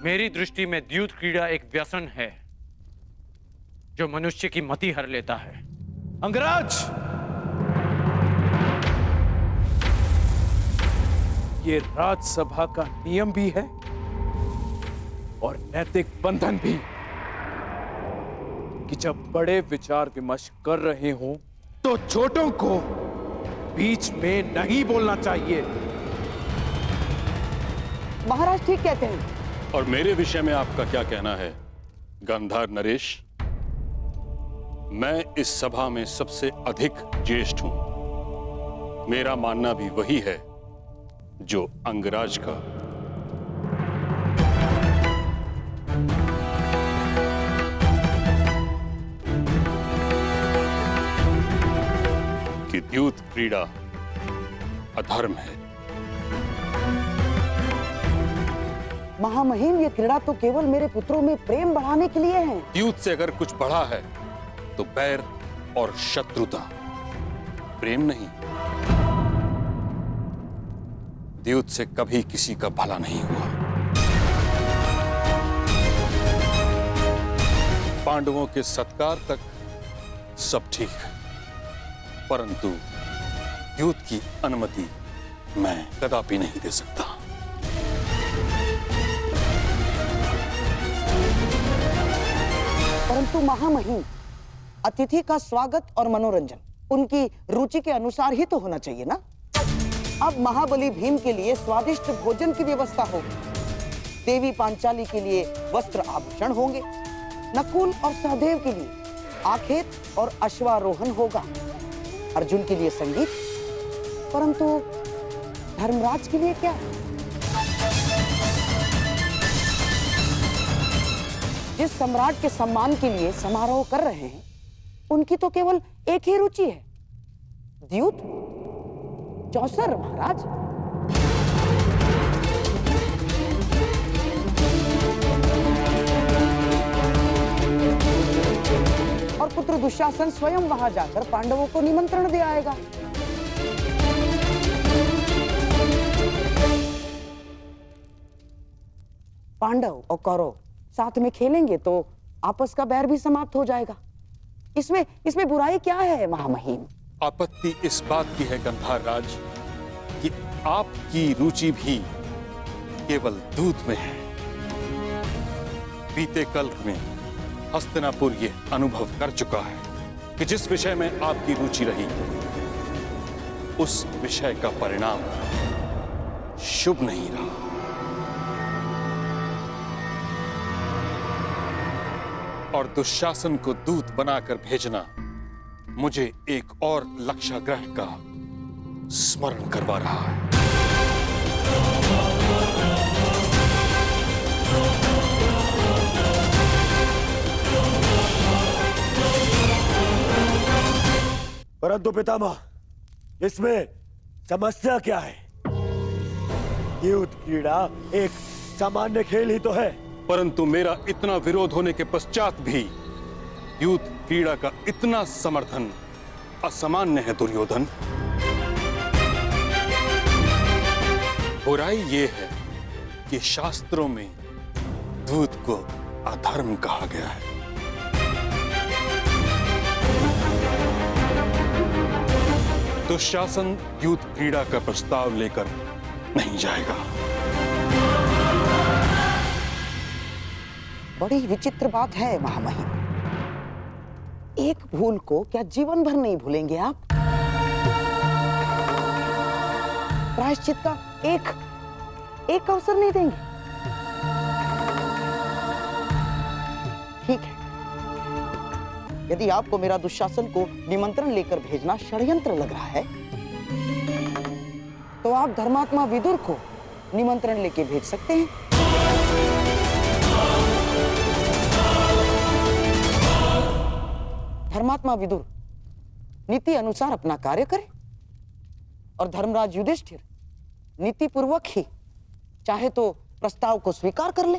मेरी दृष्टि में द्यूत क्रीड़ा एक व्यसन है जो मनुष्य की मति हर लेता है। अंगराज, ये राज्यसभा का नियम भी है और नैतिक बंधन भी कि जब बड़े विचार विमर्श कर रहे हों तो छोटों को बीच में नहीं बोलना चाहिए। महाराज ठीक कहते हैं। और मेरे विषय में आपका क्या कहना है गांधार नरेश? मैं इस सभा में सबसे अधिक ज्येष्ठ हूं। मेरा मानना भी वही है जो अंगराज का। कि द्यूत क्रीड़ा अधर्म है। महामहिम, ये क्रीड़ा तो केवल मेरे पुत्रों में प्रेम बढ़ाने के लिए है। द्यूत से अगर कुछ बढ़ा है तो बैर और शत्रुता, प्रेम नहीं। द्यूत से कभी किसी का भला नहीं हुआ। पांडवों के सत्कार तक सब ठीक है, परंतु द्यूत की अनुमति मैं कदापि नहीं दे सकता। परंतु महामहिम, अतिथि का स्वागत और मनोरंजन उनकी रुचि के अनुसार ही तो होना चाहिए ना। अब महाबली भीम के लिए स्वादिष्ट भोजन की व्यवस्था होगी, देवी पांचाली के लिए वस्त्र आभूषण होंगे, नकुल और सहदेव के लिए आखेट और अश्वारोहण होगा, अर्जुन के लिए संगीत, परंतु धर्मराज के लिए क्या? जिस सम्राट के सम्मान के लिए समारोह कर रहे हैं उनकी तो केवल एक ही रुचि है, द्यूत, चौसर महाराज। और पुत्र दुशासन स्वयं वहां जाकर पांडवों को निमंत्रण दे आएगा। पांडव और कौरव साथ में खेलेंगे तो आपस का बैर भी समाप्त हो जाएगा। इसमें बुराई क्या है महामहिम? आपत्ति इस बात की है गंधार राज कि आपकी रुचि भी केवल दूध में है। बीते कल में हस्तिनापुर ये अनुभव कर चुका है कि जिस विषय में आपकी रुचि रही उस विषय का परिणाम शुभ नहीं रहा। और दुशासन को दूत बनाकर भेजना मुझे एक और लक्ष्याग्रह का स्मरण करवा रहा है। परंतु पितामह, इसमें समस्या क्या है? द्यूत क्रीड़ा एक सामान्य खेल ही तो है। परंतु मेरा इतना विरोध होने के पश्चात भी द्यूत क्रीड़ा का इतना समर्थन असामान्य है दुर्योधन। बुराई ये है कि शास्त्रों में दूत को अधर्म कहा गया है। दुशासन द्यूत क्रीड़ा का प्रस्ताव लेकर नहीं जाएगा। बड़ी विचित्र बात है महामहिम। एक भूल को क्या जीवन भर नहीं भूलेंगे आप? प्रायश्चित का एक अवसर नहीं देंगे? ठीक है, यदि आपको मेरा दुशासन को निमंत्रण लेकर भेजना षड्यंत्र लग रहा है तो आप धर्मात्मा विदुर को निमंत्रण लेके भेज सकते हैं। धर्मात्मा विदुर नीति अनुसार अपना कार्य करे और धर्मराज युधिष्ठिर नीति पूर्वक ही चाहे तो प्रस्ताव को स्वीकार कर ले।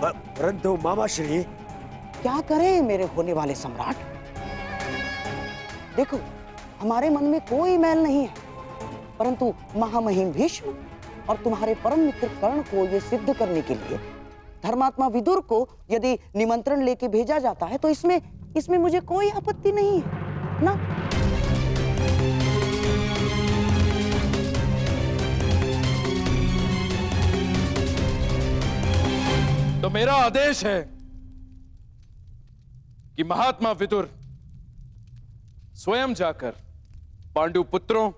परंतु मामाश्री, क्या करे मेरे होने वाले सम्राट? देखो, हमारे मन में कोई मैल नहीं है। परंतु महामहिम भीष्म और तुम्हारे परम मित्र कर्ण को यह सिद्ध करने के लिए धर्मात्मा विदुर को यदि निमंत्रण लेके भेजा जाता है तो इसमें मुझे कोई आपत्ति नहीं है ना। तो मेरा आदेश है कि महात्मा विदुर स्वयं जाकर पांडु पुत्रों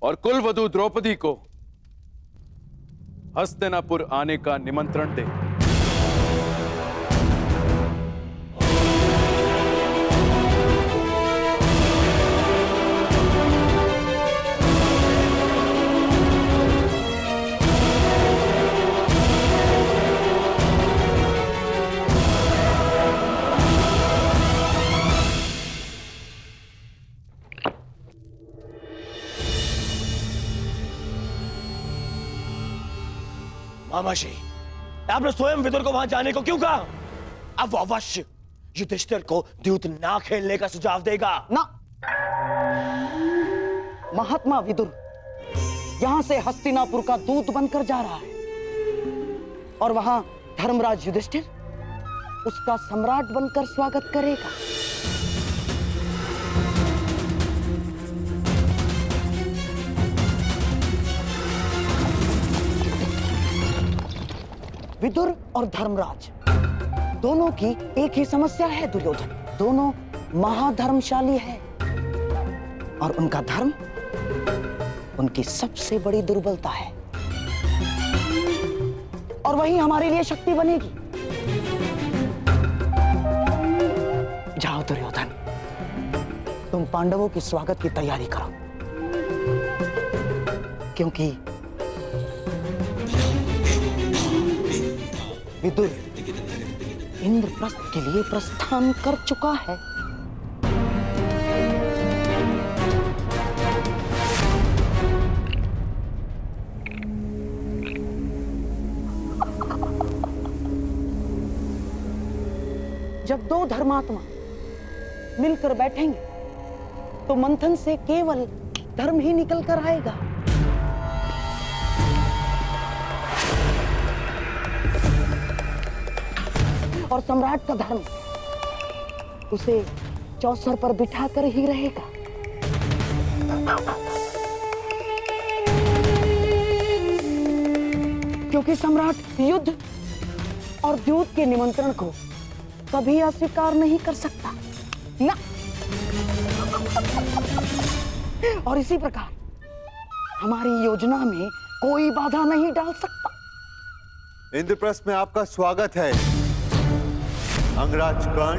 और कुलवधु द्रौपदी को हस्तिनापुर आने का निमंत्रण दे। मामाश्री, आपने स्वयं विदुर को वहां जाने को क्यों कहा? अब वो अवश्य युधिष्ठिर को द्यूत ना खेलने का सुझाव देगा ना। महात्मा विदुर यहां से हस्तिनापुर का दूत बनकर जा रहा है और वहां धर्मराज युधिष्ठिर उसका सम्राट बनकर स्वागत करेगा। विदुर और धर्मराज दोनों की एक ही समस्या है दुर्योधन। दोनों महाधर्मशाली हैं और उनका धर्म उनकी सबसे बड़ी दुर्बलता है और वही हमारे लिए शक्ति बनेगी। जाओ दुर्योधन, तुम पांडवों के स्वागत की तैयारी करो, क्योंकि विदुर इंद्रप्रस्थ के लिए प्रस्थान कर चुका है। जब दो धर्मात्मा मिलकर बैठेंगे तो मंथन से केवल धर्म ही निकल कर आएगा। और सम्राट का धर्म उसे चौसर पर बिठाकर ही रहेगा। क्योंकि सम्राट युद्ध और द्यूत के निमंत्रण को कभी अस्वीकार नहीं कर सकता ना। और इसी प्रकार हमारी योजना में कोई बाधा नहीं डाल सकता। इंद्रप्रस्थ में आपका स्वागत है अंगराज कर्ण।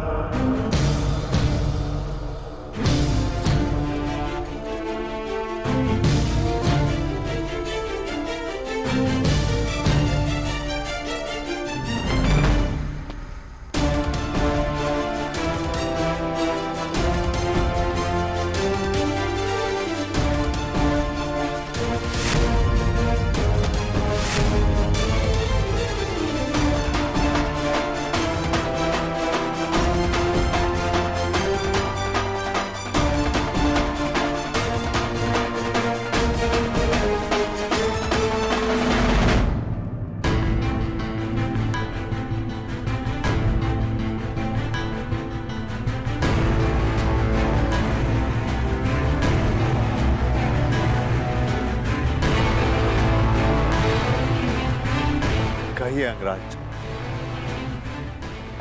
कहिए अंगराज,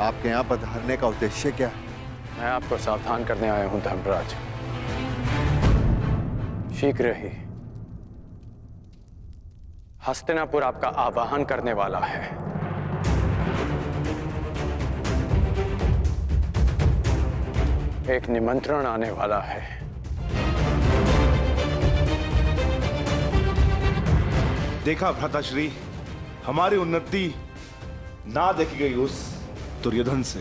आपके यहाँ पधारने का उद्देश्य क्या है? मैं आपको सावधान करने आया हूं धर्मराज। शीघ्र ही हस्तिनापुर आपका आवाहन करने वाला है। एक निमंत्रण आने वाला है। देखा भ्राताश्री, हमारी उन्नति ना देखी गई उस दुर्योधन से।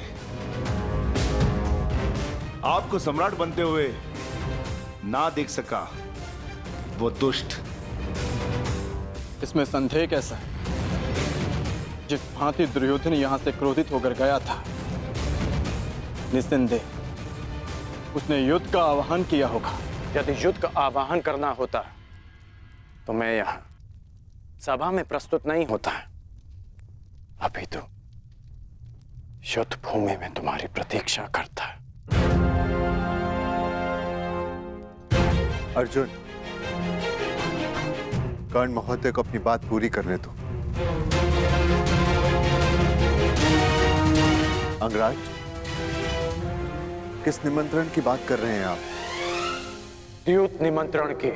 आपको सम्राट बनते हुए ना देख सका वो दुष्ट। इसमें संदेह कैसा है? जिस भांति दुर्योधन यहां से क्रोधित होकर गया था, निस्संदेह उसने युद्ध का आह्वान किया होगा। यदि युद्ध का आवाहन करना होता तो मैं यहां सभा में प्रस्तुत नहीं होता। अभी तो युद्ध भूमि में तुम्हारी प्रतीक्षा करता। अर्जुन, कर्ण महोदय को अपनी बात पूरी करने दो। अंगराज, किस निमंत्रण की बात कर रहे हैं आप? द्यूत निमंत्रण की।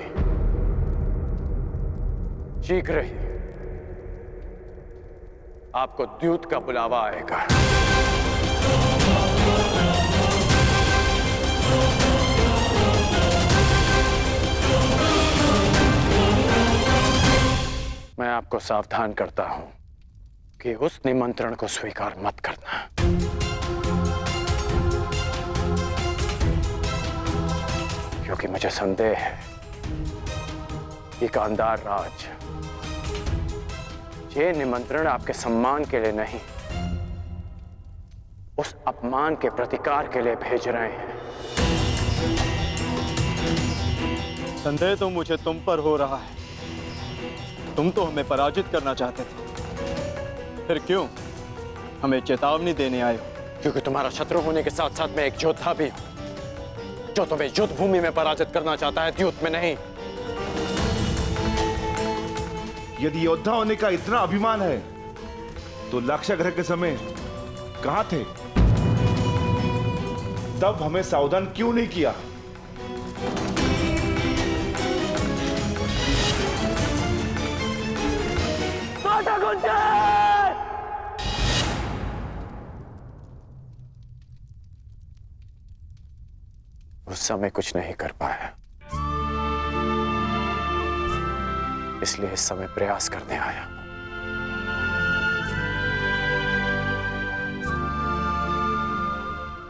शीघ्र ही आपको द्यूत का बुलावा आएगा। मैं आपको सावधान करता हूं कि उस निमंत्रण को स्वीकार मत करना। क्योंकि मुझे संदेह है कि गांधार राज ये निमंत्रण आपके सम्मान के लिए नहीं, उस अपमान के प्रतिकार के लिए भेज रहे हैं। संदेह तो मुझे तुम पर हो रहा है। तुम तो हमें पराजित करना चाहते थे, फिर क्यों हमें चेतावनी देने आए हो? क्योंकि तुम्हारा शत्रु होने के साथ साथ मैं एक योद्धा भी हूं, जो तुम्हें युद्ध भूमि में पराजित करना चाहता है, द्यूत में नहीं। यदि योद्धा होने का इतना अभिमान है तो लाक्षागृह के समय कहां थे? तब हमें सावधान क्यों नहीं किया? उस समय कुछ नहीं कर पाया, इसलिए इस समय प्रयास करने आया।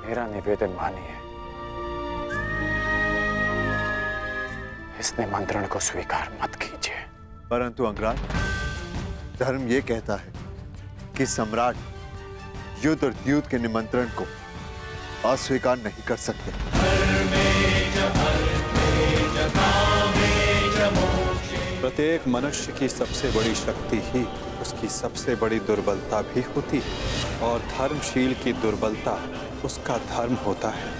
मेरा निवेदन मानिए, इस निमंत्रण को स्वीकार मत कीजिए। परंतु अंगराज, धर्म ये कहता है कि सम्राट युद्ध और द्यूत के निमंत्रण को अस्वीकार नहीं कर सकते। प्रत्येक मनुष्य की सबसे बड़ी शक्ति ही उसकी सबसे बड़ी दुर्बलता भी होती है, और धर्मशील की दुर्बलता उसका धर्म होता है।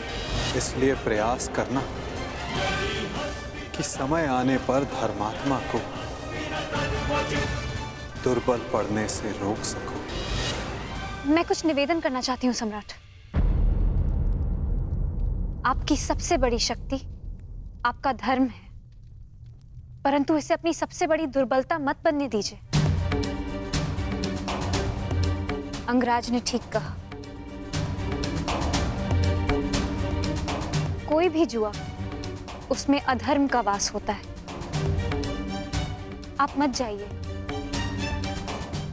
इसलिए प्रयास करना कि समय आने पर धर्मात्मा को दुर्बल पड़ने से रोक सको। मैं कुछ निवेदन करना चाहती हूँ सम्राट। आपकी सबसे बड़ी शक्ति आपका धर्म है, परंतु इसे अपनी सबसे बड़ी दुर्बलता मत बनने दीजिए। अंगराज ने ठीक कहा, कोई भी जुआ उसमें अधर्म का वास होता है। आप मत जाइए।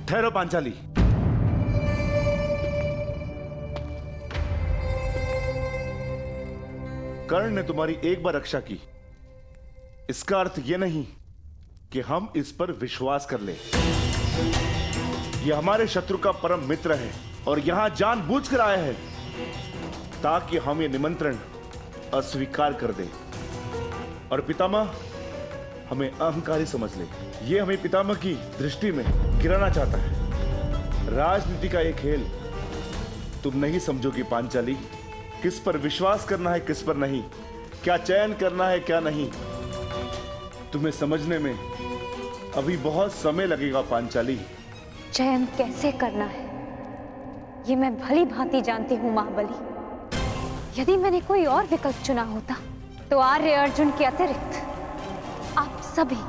ठहरो पांचाली। कर्ण ने तुम्हारी एक बार रक्षा की, इसका अर्थ यह नहीं कि हम इस पर विश्वास कर ले। यह हमारे शत्रु का परम मित्र है और यहां जानबूझकर आया है ताकि हम ये निमंत्रण अस्वीकार कर दे और पितामह हमें अहंकारी समझ ले। यह हमें पितामह की दृष्टि में गिराना चाहता है। राजनीति का एक खेल तुम नहीं समझोगी पांचाली। किस पर विश्वास करना है, किस पर नहीं, क्या चयन करना है, क्या नहीं, तुम्हें समझने में अभी बहुत समय लगेगा पांचाली। चयन कैसे करना है ये मैं भली भांति जानती हूँ महाबली। यदि मैंने कोई और विकल्प चुना होता तो आर्य अर्जुन के अतिरिक्त आप सभी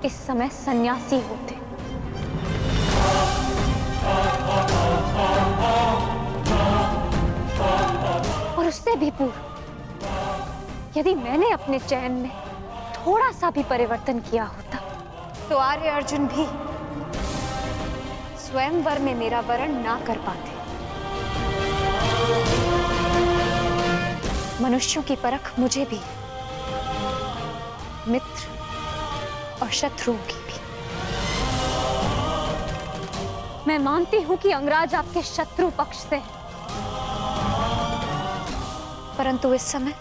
इस समय सन्यासी होते। और उससे भी पूर्व यदि मैंने अपने चयन में थोड़ा सा भी परिवर्तन किया होता तो आर्य अर्जुन भी स्वयंवर में मेरा वरण ना कर पाते। मनुष्यों की परख मुझे भी, मित्र और शत्रुओं की भी। मैं मानती हूं कि अंगराज आपके शत्रु पक्ष से है, परंतु इस समय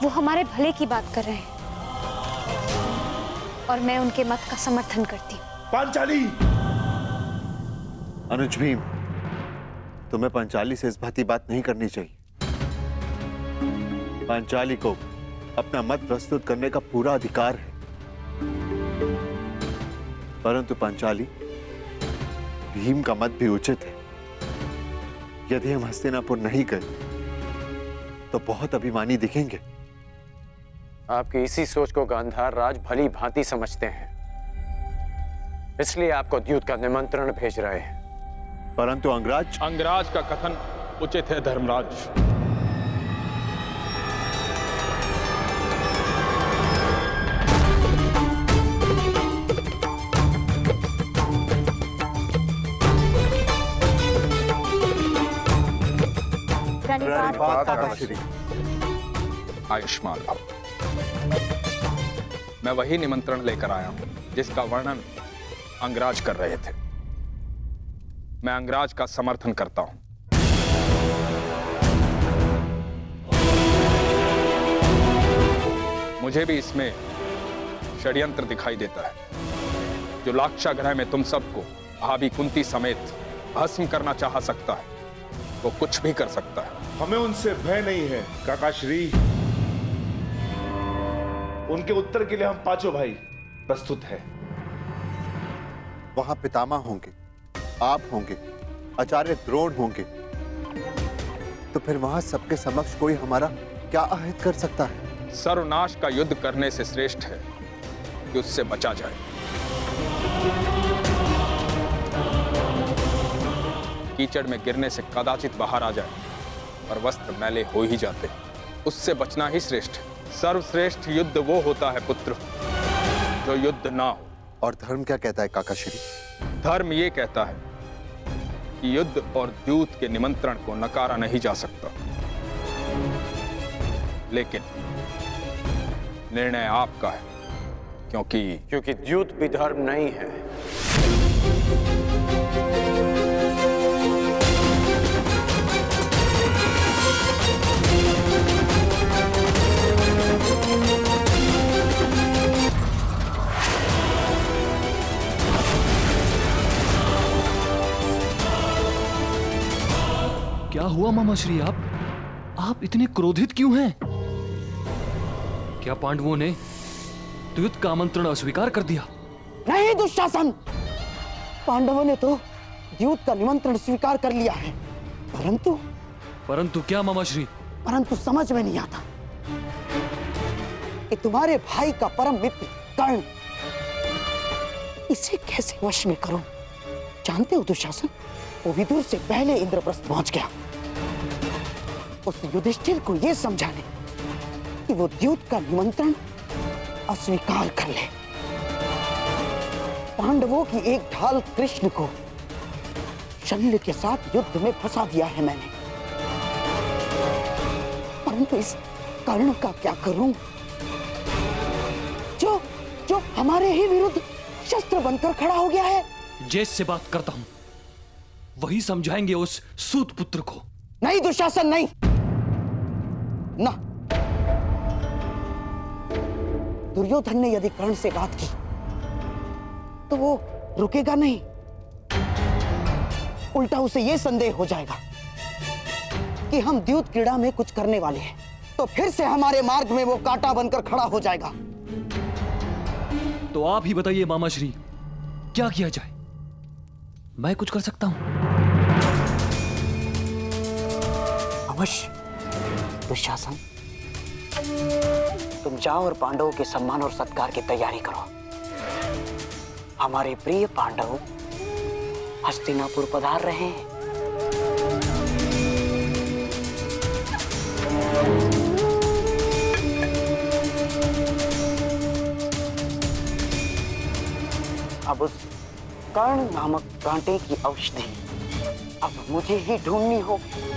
वो हमारे भले की बात कर रहे हैं और मैं उनके मत का समर्थन करती हूँ। पांचाली! अनुज भीम, तुम्हें पांचाली से इस भांति बात नहीं करनी चाहिए। पांचाली को अपना मत प्रस्तुत करने का पूरा अधिकार है, परंतु पांचाली, भीम का मत भी उचित है। यदि हम हस्तिनापुर नहीं गए तो बहुत अभिमानी दिखेंगे। आपकी इसी सोच को गांधार राज भली भांति समझते हैं, इसलिए आपको द्यूत का निमंत्रण भेज रहे हैं। परंतु अंगराज अंगराज का कथन उचित है धर्मराज। आयुष्मान भव। मैं वही निमंत्रण लेकर आया हूं जिसका वर्णन अंगराज कर रहे थे। मैं अंगराज का समर्थन करता हूं। मुझे भी इसमें षड्यंत्र दिखाई देता है। जो लाक्षागृह में तुम सबको भाभी कुंती समेत भस्म करना चाह सकता है, वो कुछ भी कर सकता है। हमें उनसे भय नहीं है काकाश्री। उनके उत्तर के लिए हम पांचों भाई प्रस्तुत हैं। वहां पितामह होंगे, आप होंगे, आचार्य द्रोण होंगे, तो फिर वहां सबके समक्ष कोई हमारा क्या अहित कर सकता है? सर्वनाश का युद्ध करने से श्रेष्ठ है कि उससे बचा जाए। कीचड़ में गिरने से कदाचित बाहर आ जाए और वस्त्र मैले हो ही जाते, उससे बचना ही श्रेष्ठ है। सर्वश्रेष्ठ युद्ध वो होता है पुत्र जो युद्ध ना हो। और धर्म क्या कहता है काकाश्री? धर्म ये कहता है कि युद्ध और द्यूत के निमंत्रण को नकारा नहीं जा सकता, लेकिन निर्णय आपका है, क्योंकि द्यूत भी धर्म नहीं है। क्या हुआ मामाश्री? आप इतने क्रोधित क्यों हैं? क्या पांडवों ने द्यूत का आमंत्रण अस्वीकार कर दिया? नहीं दुशासन, पांडवों ने तो द्यूत का निमंत्रण स्वीकार कर लिया है, परंतु क्या मामाश्री? परंतु समझ में नहीं आता कि तुम्हारे भाई का परम मित्र कर्ण, इसे कैसे वश में करूं? जानते हो दुशासन, वो विदुर से पहले इंद्रप्रस्थ पहुंच गया उस युधिष्ठिर को यह समझाने कि वो द्यूत का निमंत्रण अस्वीकार कर ले। पांडवों की एक ढाल कृष्ण को शल्य के साथ युद्ध में फंसा दिया है मैंने, परंतु इस कर्ण का क्या करूं जो हमारे ही विरुद्ध शस्त्र बनकर खड़ा हो गया है? जैसे बात करता हूं वही समझाएंगे उस सूत पुत्र को। नहीं दुशासन, नहीं ना। दुर्योधन ने यदि कर्ण से बात की तो वो रुकेगा नहीं, उल्टा उसे यह संदेह हो जाएगा कि हम द्यूत क्रीड़ा में कुछ करने वाले हैं, तो फिर से हमारे मार्ग में वो कांटा बनकर खड़ा हो जाएगा। तो आप ही बताइए मामाश्री, क्या किया जाए? मैं कुछ कर सकता हूं? अवश्य दुशासन, तुम जाओ और पांडवों के सम्मान और सत्कार की तैयारी करो। हमारे प्रिय पांडव हस्तिनापुर पधार रहे हैं। अब उस कर्ण नामक कांटे की औषधि अब मुझे ही ढूंढनी होगी।